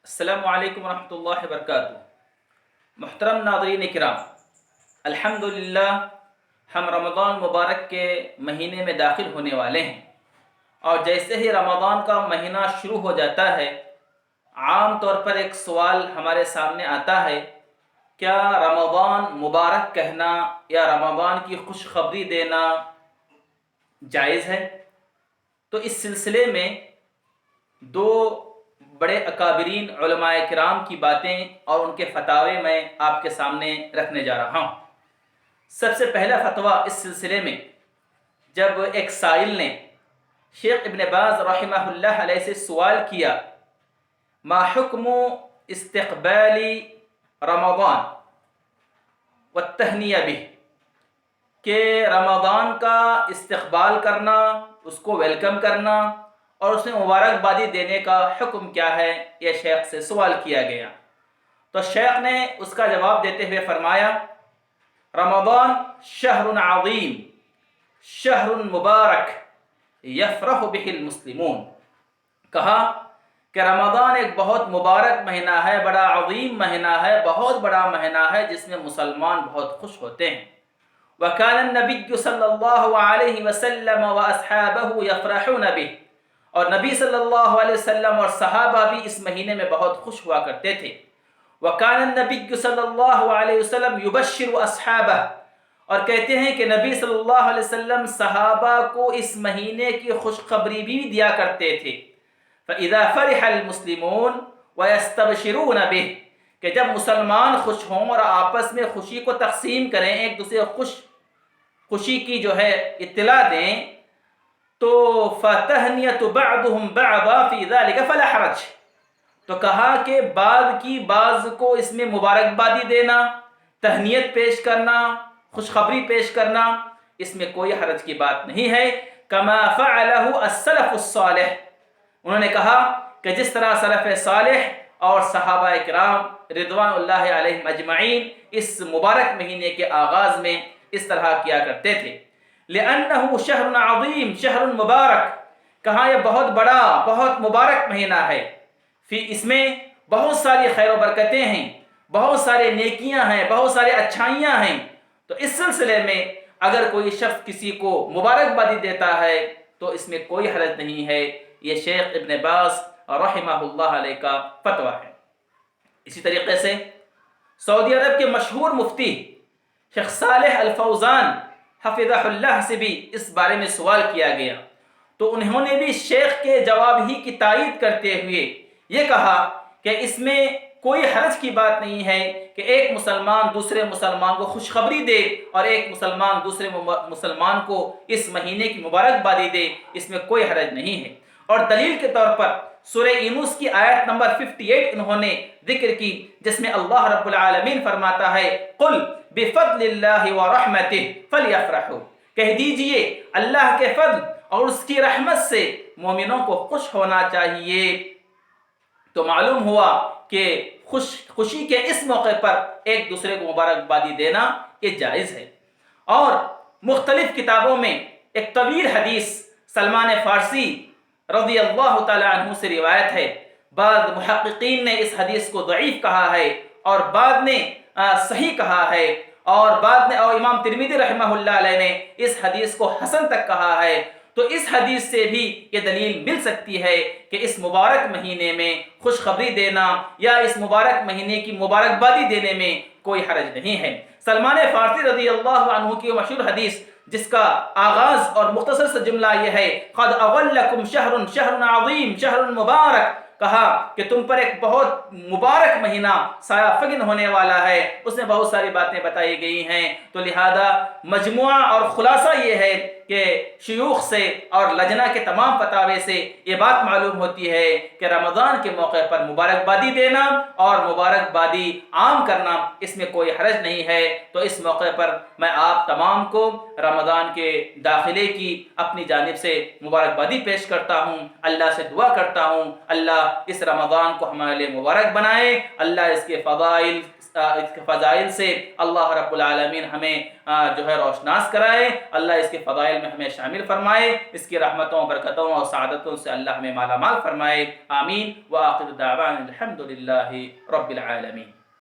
السلام علیکم ورحمۃ اللہ وبرکاتہ۔ محترم ناظرین کرام، الحمدللہ ہم رمضان مبارک کے مہینے میں داخل ہونے والے ہیں، اور جیسے ہی رمضان کا مہینہ شروع ہو جاتا ہے عام طور پر ایک سوال ہمارے سامنے آتا ہے، کیا رمضان مبارک کہنا یا رمضان کی خوشخبری دینا جائز ہے؟ تو اس سلسلے میں دو بڑے اکابرین علماء کرام کی باتیں اور ان کے فتاوے میں آپ کے سامنے رکھنے جا رہا ہوں۔ سب سے پہلا فتویٰ اس سلسلے میں، جب ایک سائل نے شیخ ابن باز رحمہ اللہ علیہ سے سوال کیا، ما حکم استقبال رمضان والتہنیہ بہ، کہ رمضان کا استقبال کرنا، اس کو ویلکم کرنا اور اس میں مبارکبادی دینے کا حکم کیا ہے، یہ شیخ سے سوال کیا گیا۔ تو شیخ نے اس کا جواب دیتے ہوئے فرمایا، رمضان شہر عظیم شہر مبارک یفرح بہ المسلمون، کہا کہ رمضان ایک بہت مبارک مہینہ ہے، بڑا عظیم مہینہ ہے، بہت بڑا مہینہ ہے جس میں مسلمان بہت خوش ہوتے ہیں۔ وَكَانَ النَّبِيُّ صلی اللہ علیہ وسلم وَأَصْحَابَهُ يَفْرَحُونَ بِهِ، اور نبی صلی اللہ علیہ وسلم اور صحابہ بھی اس مہینے میں بہت خوش ہوا کرتے تھے۔ وَكَانَ النَّبِيُّ صلی اللہ علیہ وسلم يُبَشِّرُ أَصْحَابَهُ، اور کہتے ہیں کہ نبی صلی اللہ علیہ وسلم صحابہ کو اس مہینے کی خوشخبری بھی دیا کرتے تھے۔ فَإِذَا فَرِحَ الْمُسْلِمُونَ وَيَسْتَبْشِرُونَ بِهِ، کہ جب مسلمان خوش ہوں اور آپس میں خوشی کو تقسیم کریں، ایک دوسرے خوشی کی اطلاع دیں، تو فَتَهْنِيَةُ بَعْضُهُمْ بَعْضًا فِي ذَلِكَ فَلَا حَرَجَ، تو کہا کہ بعض کی بعض کو اس میں مبارکبادی دینا، تہنیت پیش کرنا، خوشخبری پیش کرنا، اس میں کوئی حرج کی بات نہیں ہے۔ كَمَا فَعَلَهُ السَّلَفُ الصَّالِحُ، انہوں نے کہا کہ جس طرح سلف صالح اور صحابہ کرام رضوان اللہ علیہم اجمعین اس مبارک مہینے کے آغاز میں اس طرح کیا کرتے تھے۔ لِأَنَّهُ شَهْرٌ عَظِيمٌ شَهْرٌ مُبَارَک، کہا یہ بہت بڑا بہت مبارک مہینہ ہے، اس میں بہت ساری خیر و برکتیں ہیں، بہت سارے نیکیاں ہیں، بہت سارے اچھائیاں ہیں۔ تو اس سلسلے میں اگر کوئی شخص کسی کو مبارکبادی دیتا ہے تو اس میں کوئی حرج نہیں ہے۔ یہ شیخ ابن باز رحمہ اللہ علیہ کا فتویٰ ہے۔ اسی طریقے سے سعودی عرب کے مشہور مفتی شیخ صالح الفوزان حفظہ اللہ سے بھی اس بارے میں سوال کیا گیا، تو انہوں نے بھی شیخ کے جواب ہی کی تائید کرتے ہوئے یہ کہا کہ اس میں کوئی حرج کی بات نہیں ہے کہ ایک مسلمان دوسرے مسلمان کو خوشخبری دے اور ایک مسلمان دوسرے مسلمان کو اس مہینے کی مبارکبادی دے، اس میں کوئی حرج نہیں ہے۔ اور دلیل کے طور پر سورہ یونس کی آیت نمبر 58 انہوں نے ذکر کی، جس میں اللہ رب العالمین فرماتا ہے، قل بفضل اللہ ورحمتہ فلیفرحوا، کہہ دیجئے اللہ کے فضل اور اس کی رحمت سے مومنوں کو خوش ہونا چاہیے۔ تو معلوم ہوا کہ خوشی کے اس موقع پر ایک دوسرے کو مبارکبادی دینا یہ جائز ہے۔ اور مختلف کتابوں میں ایک طویل حدیث سلمان فارسی رضی اللہ تعالی عنہ سے روایت ہے، بعض محققین نے اس حدیث کو ضعیف کہا ہے اور بعد نے صحیح کہا ہے، اور امام ترمذی رحمہ اللہ علیہ نے اس حدیث کو حسن تک کہا ہے۔ تو اس حدیث سے بھی یہ دلیل مل سکتی ہے کہ اس مبارک مہینے میں خوشخبری دینا یا اس مبارک مہینے کی مبارکبادی دینے میں کوئی حرج نہیں ہے۔ سلمان فارسی رضی اللہ عنہ کی مشہور حدیث جس کا آغاز اور مختصر سے جملہ یہ ہے، قد اغلکم شہر عظیم شہر مبارک، کہا کہ تم پر ایک بہت مبارک مہینہ سایہ فگن ہونے والا ہے۔ اس میں بہت ساری باتیں بتائی گئی ہیں، تو لہذا مجموعہ اور خلاصہ یہ ہے کہ شیوخ سے اور لجنہ کے تمام فتاوے سے یہ بات معلوم ہوتی ہے کہ رمضان کے موقع پر مبارکبادی دینا اور مبارکبادی عام کرنا اس میں کوئی حرج نہیں ہے۔ تو اس موقع پر میں آپ تمام کو رمضان کے داخلے کی اپنی جانب سے مبارکبادی پیش کرتا ہوں، اللہ سے دعا کرتا ہوں اللہ اس رمضان کو ہمارے لیے مبارک بنائے، اللہ اس کے فضائل سے اللہ رب العالمین ہمیں روشناس کرائے، اللہ اس کے فضائل میں ہمیں شامل فرمائے، اس کی رحمتوں، برکتوں اور سعادتوں سے اللہ ہمیں مالا مال فرمائے، آمین۔ وآخر دعوانا الحمدللہ رب العالمین۔